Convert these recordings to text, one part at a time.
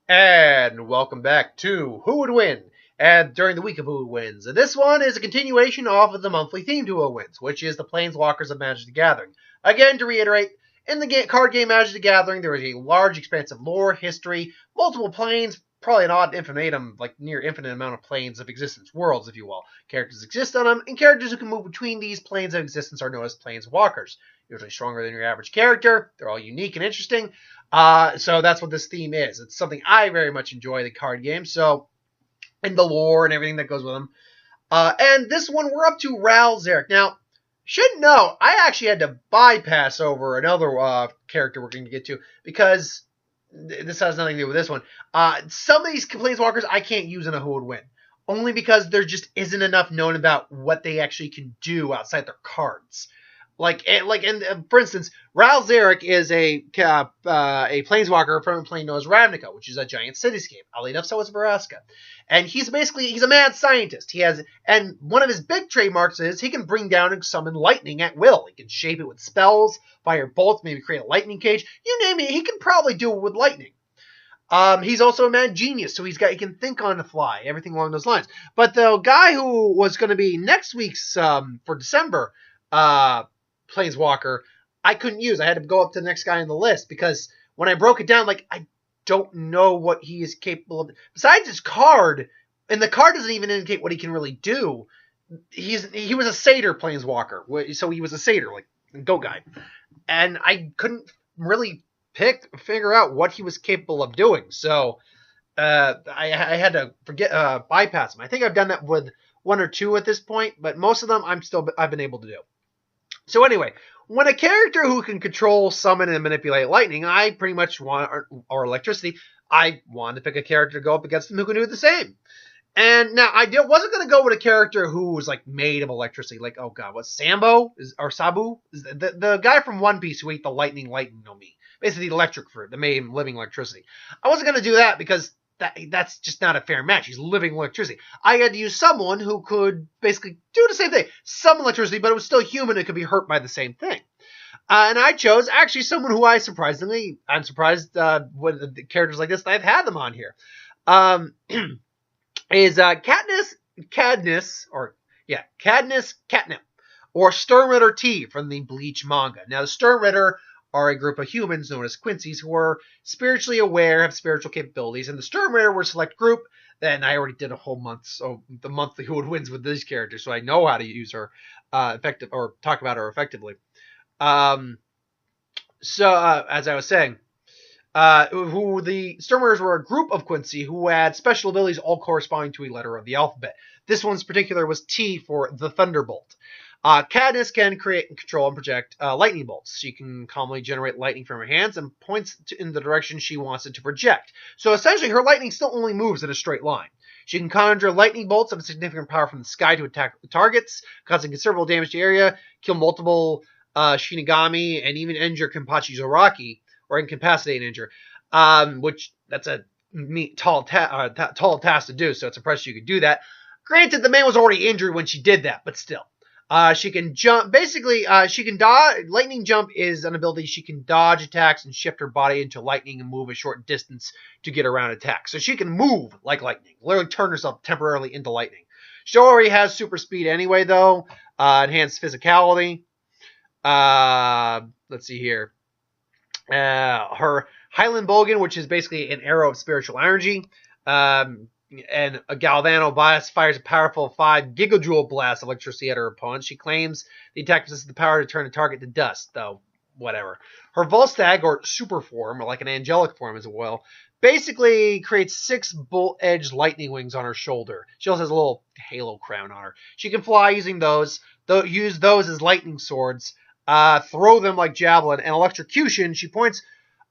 And welcome back to Who Would Win? And during the week of Who Wins. And this one is a continuation off of the monthly theme to Who Wins, which is the Planeswalkers of Magic the Gathering. Again, to reiterate, in the card game Magic the Gathering, there is a large, expansive lore, history, multiple planes, probably an odd infinitum, like near infinite amount of planes of existence, worlds, if you will. Characters exist on them, and characters who can move between these planes of existence are known as Planeswalkers. Usually stronger than your average character. They're all unique and interesting. So that's what this theme is. It's something I very much enjoy, the card game. So, and the lore and everything that goes with them. And this one, we're up to Ral Zarek. Now, should know, I actually had to bypass over another character we're going to get to because this has nothing to do with this one. Some of these Planeswalkers I can't use in a Who Would Win. Only because there just isn't enough known about what they actually can do outside their cards. For instance, Ral Zarek is a planeswalker from a plane known as Ravnica, which is a giant cityscape. Oddly enough, so is Vraska. And he's a mad scientist. And one of his big trademarks is he can bring down and summon lightning at will. He can shape it with spells, fire bolts, maybe create a lightning cage. You name it, he can probably do it with lightning. He's also a mad genius, so he can think on the fly, everything along those lines. But the guy who was going to be next week's for December, Planeswalker, I couldn't use. I had to go up to the next guy on the list because when I broke it down, I don't know what he is capable of. Besides his card, and the card doesn't even indicate what he can really do. He was a satyr Planeswalker, so he was a satyr, like Go guy, and I couldn't really figure out what he was capable of doing. So I had to bypass him. I think I've done that with one or two at this point, but most of them I've been able to do. So anyway, when a character who can control, summon, and manipulate lightning, I pretty much want, or electricity, I wanted to pick a character to go up against them who can do the same. And now I wasn't going to go with a character who was made of electricity, Sambo or Sabu, the guy from One Piece who ate the lightning on me, basically the electric fruit, the made living electricity. I wasn't going to do that because that's just not a fair match. He's living electricity. I had to use someone who could basically do the same thing. Some electricity, but it was still human and could be hurt by the same thing. And I chose actually someone who I'm surprised with the characters like this that I've had them on here. Is Candice Catnipp, or Sternritter T from the Bleach manga. Now, the Sternritter are a group of humans known as Quincy's who are spiritually aware, have spiritual capabilities, and the Sternritter were a select group. Then I already did a whole month, so the monthly Who Would Wins with these characters, so I know how to use her effective or talk about her effectively. As I was saying, who the Sternritters were a group of Quincy who had special abilities all corresponding to a letter of the alphabet. This one's particular was T for the Thunderbolt. Candice can create and control and project lightning bolts. She can calmly generate lightning from her hands and points in the direction she wants it to project. So essentially, her lightning still only moves in a straight line. She can conjure lightning bolts of significant power from the sky to attack targets, causing considerable damage to the area, kill multiple Shinigami, and even injure Kenpachi Zoraki, or incapacitate and injure, which that's a tall task to do, so it's impressive you could do that. Granted, the man was already injured when she did that, but still. She can jump. Basically, she can dodge. Lightning jump is an ability. She can dodge attacks and shift her body into lightning and move a short distance to get around attacks. So she can move like lightning. Literally turn herself temporarily into lightning. She already has super speed anyway, though. Enhanced physicality. Let's see here. Her Highland Bogan, which is basically an arrow of spiritual energy. And a Galvano Blast fires a powerful 5 gigajoule blast of electricity at her opponent. She claims the attack possesses the power to turn a target to dust, though whatever. Her Volstagg, or super form, or like an angelic form as well, basically creates 6 bolt-edged lightning wings on her shoulder. She also has a little halo crown on her. She can fly using those, use those as lightning swords, throw them like javelin, and electrocution. She points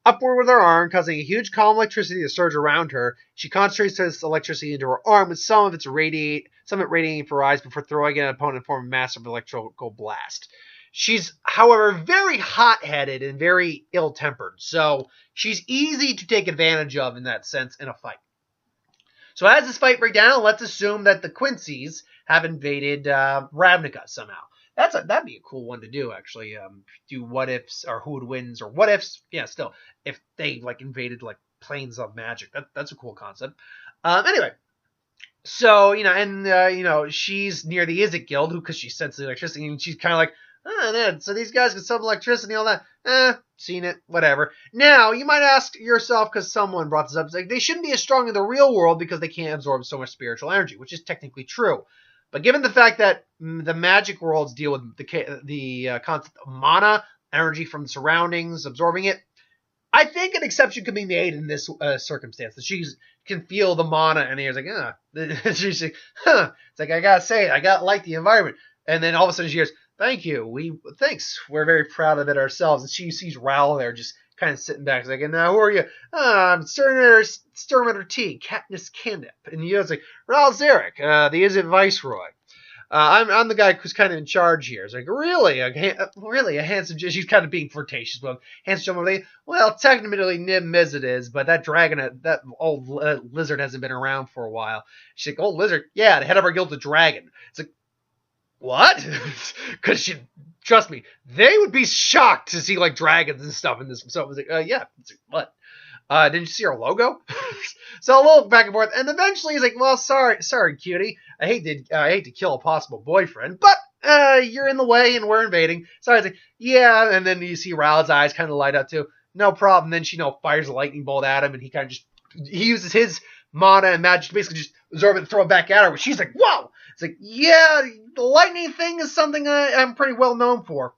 upward with her arm, causing a huge column of electricity to surge around her. She concentrates this electricity into her arm, with some of it radiating for her eyes before throwing at an opponent in form of a massive electrical blast. She's, however, very hot-headed and very ill-tempered, so she's easy to take advantage of in that sense in a fight. So as this fight breaks down, let's assume that the Quincy's have invaded Ravnica somehow. That'd be a cool one to do, actually. Do what ifs or who would wins or what ifs. Yeah, still, if they invaded planes of magic. That's a cool concept. Anyway, so she's near the Izzet Guild because she senses electricity, and she's kind of like, so these guys can summon electricity and all that. Seen it, whatever. Now, you might ask yourself, because someone brought this up, like, they shouldn't be as strong in the real world because they can't absorb so much spiritual energy, which is technically true. But given the fact that the magic worlds deal with the concept of mana, energy from the surroundings, absorbing it, I think an exception could be made in this circumstance. That she can feel the mana, and he's like, she's like, It's like, I gotta say, I gotta like the environment. And then all of a sudden she hears, thank you, thanks. We're very proud of it ourselves. And she sees Ral there just kind of sitting back. He's like, and now who are you? I'm Sternritter T, Candice Catnipp. And he goes like, Ral Zarek, the Izzet Viceroy. I'm the guy who's kind of in charge here. It's like, really? A handsome... She's kind of being flirtatious with him. Handsome gentleman. Well, technically Nim Mizzet is, but that dragon, that old lizard hasn't been around for a while. She's like, old lizard? Yeah, the head of our guild's a dragon. It's like, what? Because trust me, they would be shocked to see, like, dragons and stuff in this. So I was like, yeah. It's like, what? Didn't you see our logo? So a little back and forth, and eventually he's like, well, sorry, cutie. I hate to kill a possible boyfriend, but you're in the way and we're invading. So I was like, yeah, and then you see Ral's eyes kind of light up too. No problem. Then she fires a lightning bolt at him, and he kind of he uses his mana and magic to basically just absorb it and throw it back at her. But she's like, whoa! It's like, yeah, the lightning thing is something I'm pretty well known for.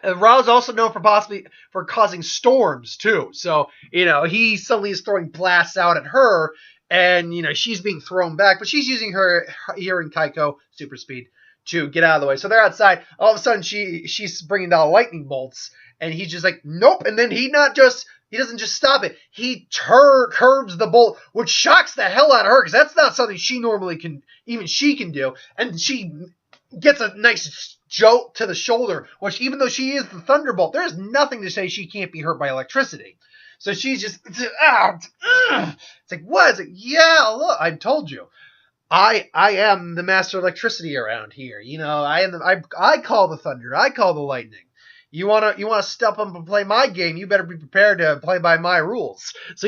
Ra's also known for causing storms too. So, he suddenly is throwing blasts out at her, and, she's being thrown back, but she's using her Hearing Kaiko super speed to get out of the way. So they're outside. All of a sudden, she's bringing down lightning bolts, and he's just like, nope. And then he doesn't just stop it. He curves the bolt, which shocks the hell out of her, because that's not something she normally can do. And she gets a nice jolt to the shoulder, which, even though she is the Thunderbolt, there's nothing to say she can't be hurt by electricity. So she's just, it's like, what? It's like, yeah, look, I told you. I am the master of electricity around here. I call the thunder. I call the lightning. You wanna step up and play my game? You better be prepared to play by my rules. So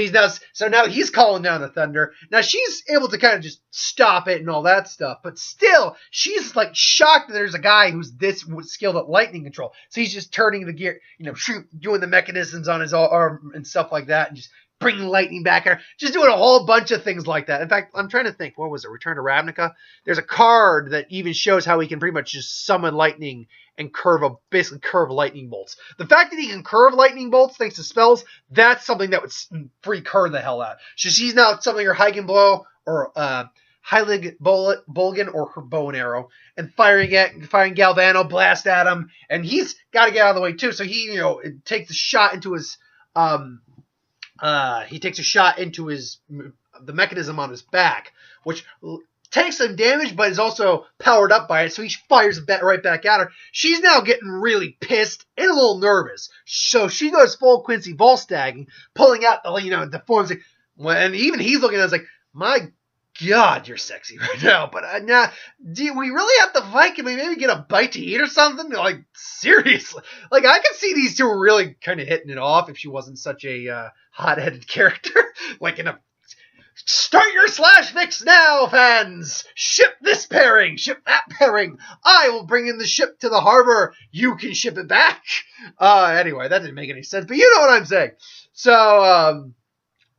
now he's calling down the thunder. Now she's able to kind of just stop it and all that stuff, but still she's like shocked that there's a guy who's this skilled at lightning control. So he's just turning the gear, doing the mechanisms on his arm and stuff like that, and just bringing lightning back at her, just doing a whole bunch of things like that. In fact, I'm trying to think, what was it? Return to Ravnica? There's a card that even shows how he can pretty much just summon lightning and basically curve lightning bolts. The fact that he can curve lightning bolts thanks to spells, that's something that would freak her the hell out. So she's now summoning her Heigen Blow or Heilig Bolgan or her bow and arrow, and firing Galvano blast at him, and he's got to get out of the way too. So he, takes a shot into his the mechanism on his back, which takes some damage, but is also powered up by it, so he fires it right back at her. She's now getting really pissed and a little nervous, so she goes full Quincy Volstagging, pulling out the forms, and even he's looking at us like, my God, you're sexy right now, but now, do we really have to fight? Can we maybe get a bite to eat or something? Like, seriously. Like, I could see these two really kind of hitting it off if she wasn't such a hot-headed character. Like, start your slash fix now, fans! Ship this pairing! Ship that pairing! I will bring in the ship to the harbor! You can ship it back! Anyway, that didn't make any sense, but you know what I'm saying. So,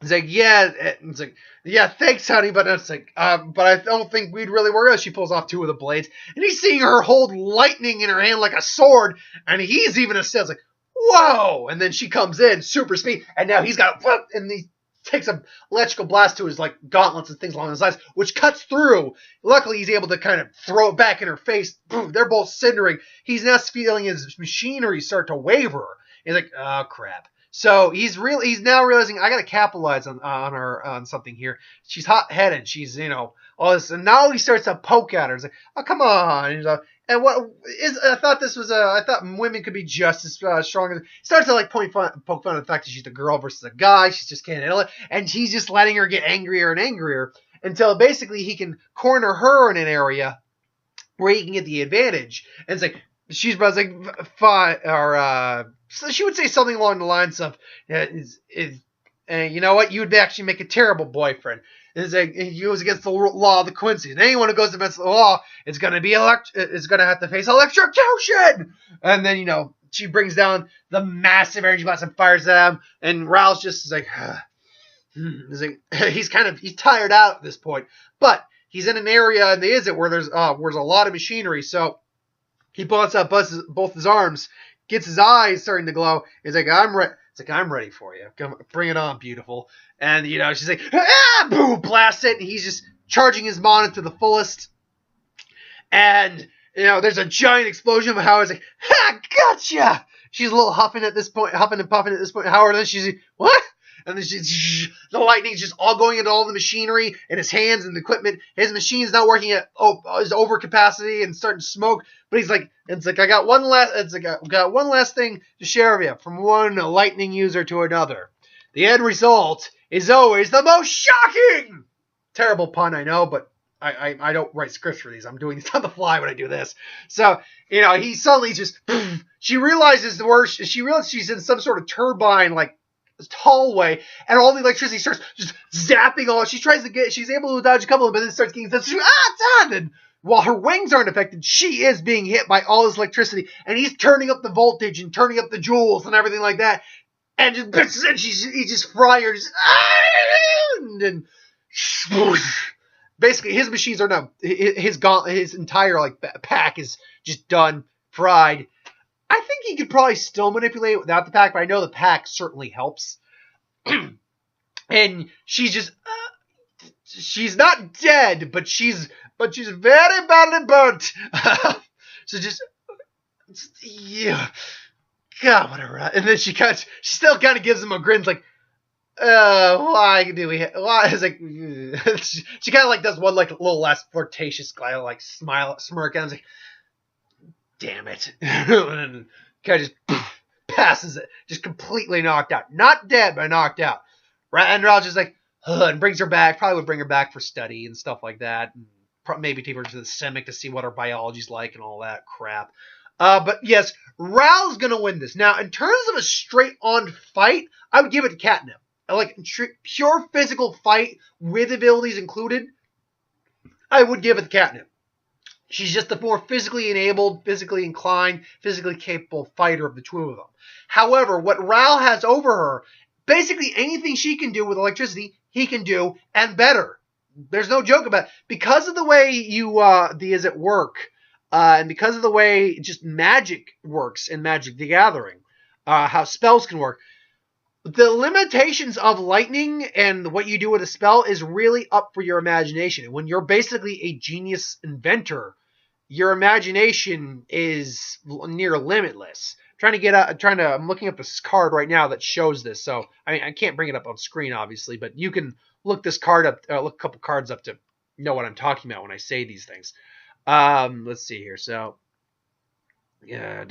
it's like, yeah, it's like, yeah, thanks, honey, but it's like, but I don't think we'd really worry. She pulls off two of the blades, and he's seeing her hold lightning in her hand like a sword, and he's even says like, whoa! And then she comes in, super speed, and now he's got, and he takes a electrical blast to his like gauntlets and things along those lines, which cuts through. Luckily, he's able to kind of throw it back in her face. Boom, they're both cindering. He's now feeling his machinery start to waver. He's like, oh crap. So he's now realizing I gotta capitalize on her on something here. She's hot-headed. She's all this, and now he starts to poke at her. He's like, oh come on. And what is? I thought women could be just as strong. He starts to like poke fun at the fact that she's a girl versus a guy. She just can't handle it, and he's just letting her get angrier and angrier until basically he can corner her in an area where he can get the advantage. And it's like she's like fine, or so she would say something along the lines of, And you know what? You would actually make a terrible boyfriend. He goes against the law of the Quincy's. And anyone who goes against the law is going to be is going to have to face electrocution. And then, you know, she brings down the massive energy blast and fires at him. And Ral's just like, he's tired out at this point. But he's in an area in the Izzet where there's a lot of machinery. So he pulls out both his arms, gets his eyes starting to glow. He's like, I'm ready. It's like, I'm ready for you. Come, bring it on, beautiful. And, you know, she's like, boom, blast it. And he's just charging his mana to the fullest. And, you know, there's a giant explosion of Howard's like, gotcha. She's a little huffing and puffing at this point. Howard, then she's like, what? And then the lightning's just all going into all the machinery and his hands and the equipment. His machine's not working at his over capacity and starting to smoke. But he's like, I got one last thing to share with you from one lightning user to another. The end result is always the most shocking. Terrible pun, I know, but I don't write scripts for these. I'm doing this on the fly when I do this. So, you know, he suddenly just, she realizes she's in some sort of turbine, like, hallway, and all the electricity starts just zapping all. She's able to dodge a couple of them, but then starts getting it's on. And while her wings aren't affected, she is being hit by all this electricity, and he's turning up the voltage and turning up the joules and everything like that. And he's just frying her, and basically his machines are now his entire like pack is just done, fried. I think he could probably still manipulate it without the pack, but I know the pack certainly helps. And she's not dead, but she's very badly burnt. So yeah, God, whatever. And then she still kind of gives him a grin, like, why do we? Why is like? She kind of like does one like little last flirtatious like smirk, and I was like, damn it. And kind of just passes it. Just completely knocked out. Not dead, but knocked out. And Ral's just like, and brings her back. Probably would bring her back for study and stuff like that. And maybe take her to the Semic to see what her biology's like and all that crap. But yes, Ral's going to win this. Now, in terms of a straight-on fight, I would give it to Catnipp. Like, pure physical fight with abilities included, I would give it to Catnipp. She's just the more physically enabled, physically inclined, physically capable fighter of the two of them. However, what Ral has over her, basically anything she can do with electricity, he can do, and better. There's no joke about it. Because of the way Izzet work, and because of the way just magic works in Magic the Gathering, how spells can work, the limitations of lightning and what you do with a spell is really up for your imagination. And when you're basically a genius inventor, your imagination is near limitless. I'm looking up this card right now that shows this. So, I mean, I can't bring it up on screen, obviously, but you can look this card up, look a couple cards up to know what I'm talking about when I say these things. Let's see here. So, yeah,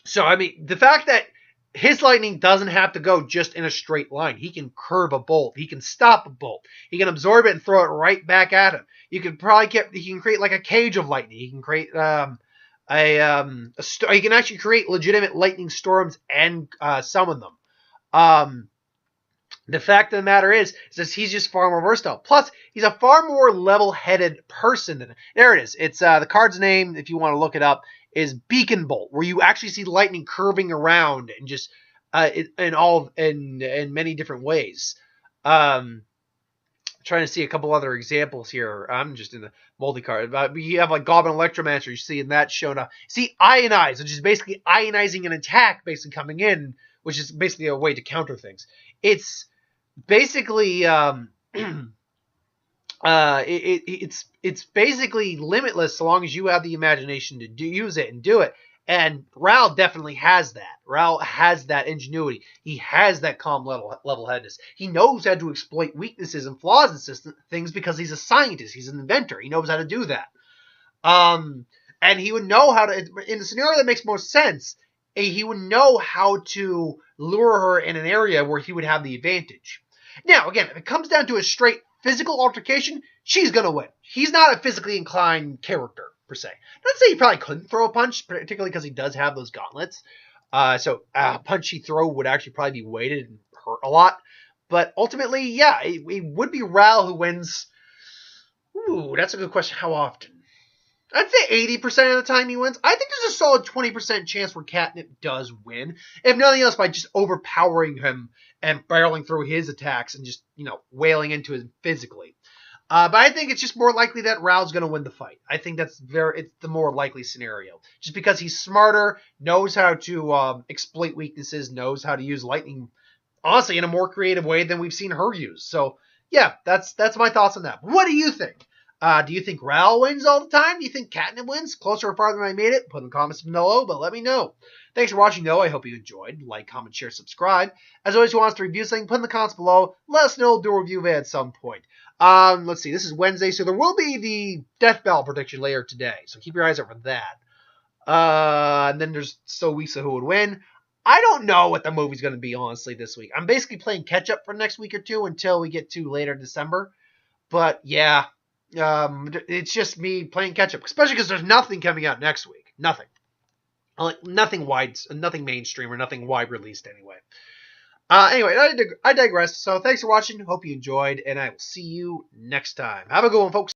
so, I mean, the fact that his lightning doesn't have to go just in a straight line. He can curve a bolt. He can stop a bolt. He can absorb it and throw it right back at him. He can create like a cage of lightning. He can create he can actually create legitimate lightning storms and summon them. The fact of the matter is that he's just far more versatile. Plus, he's a far more level-headed person. There it is. It's the card's name, if you want to look it up, is Beacon Bolt, where you actually see lightning curving around and just in many different ways. Trying to see a couple other examples here. I'm just in the multi-card. You have like Goblin Electromancer. You see in that shown up. See Ionize, which is basically ionizing an attack, basically coming in, which is basically a way to counter things. It's basically it's basically limitless so long as you have the imagination to use it and do it. And Ral definitely has that. Ral has that ingenuity. He has that calm level-headedness. He knows how to exploit weaknesses and flaws in things because he's a scientist. He's an inventor. He knows how to do that. And he would know how to, in the scenario that makes most sense, he would know how to lure her in an area where he would have the advantage. Now, again, if it comes down to a straight physical altercation, she's going to win. He's not a physically inclined character, per se. Not to say he probably couldn't throw a punch, particularly because he does have those gauntlets. So a punchy throw would actually probably be weighted and hurt a lot. But ultimately, yeah, it would be Ral who wins. Ooh, that's a good question. How often? I'd say 80% of the time he wins. I think there's a solid 20% chance where Catnipp does win. If nothing else, by just overpowering him and barreling through his attacks and just, wailing into him physically. But I think it's just more likely that Ral's going to win the fight. I think it's the more likely scenario. Just because he's smarter, knows how to exploit weaknesses, knows how to use lightning, honestly, in a more creative way than we've seen her use. So, yeah, that's my thoughts on that. What do you think? Do you think Ral wins all the time? Do you think Catnipp wins? Closer or farther than I made it? Put in the comments below, but let me know. Thanks for watching, though. I hope you enjoyed. Like, comment, share, subscribe. As always, who wants to review something, put in the comments below. Let us know. Do a review of it at some point. Let's see. This is Wednesday, so there will be the Death Battle prediction later today. So keep your eyes out for that. And then there's still weeks of who would win. I don't know what the movie's going to be, honestly, this week. I'm basically playing catch-up for the next week or two until we get to later December. But, yeah, it's just me playing catch-up, especially because there's nothing coming out next week. Nothing. Nothing mainstream or nothing wide released anyway. Anyway, I digress. So thanks for watching. Hope you enjoyed, and I will see you next time. Have a good one, folks.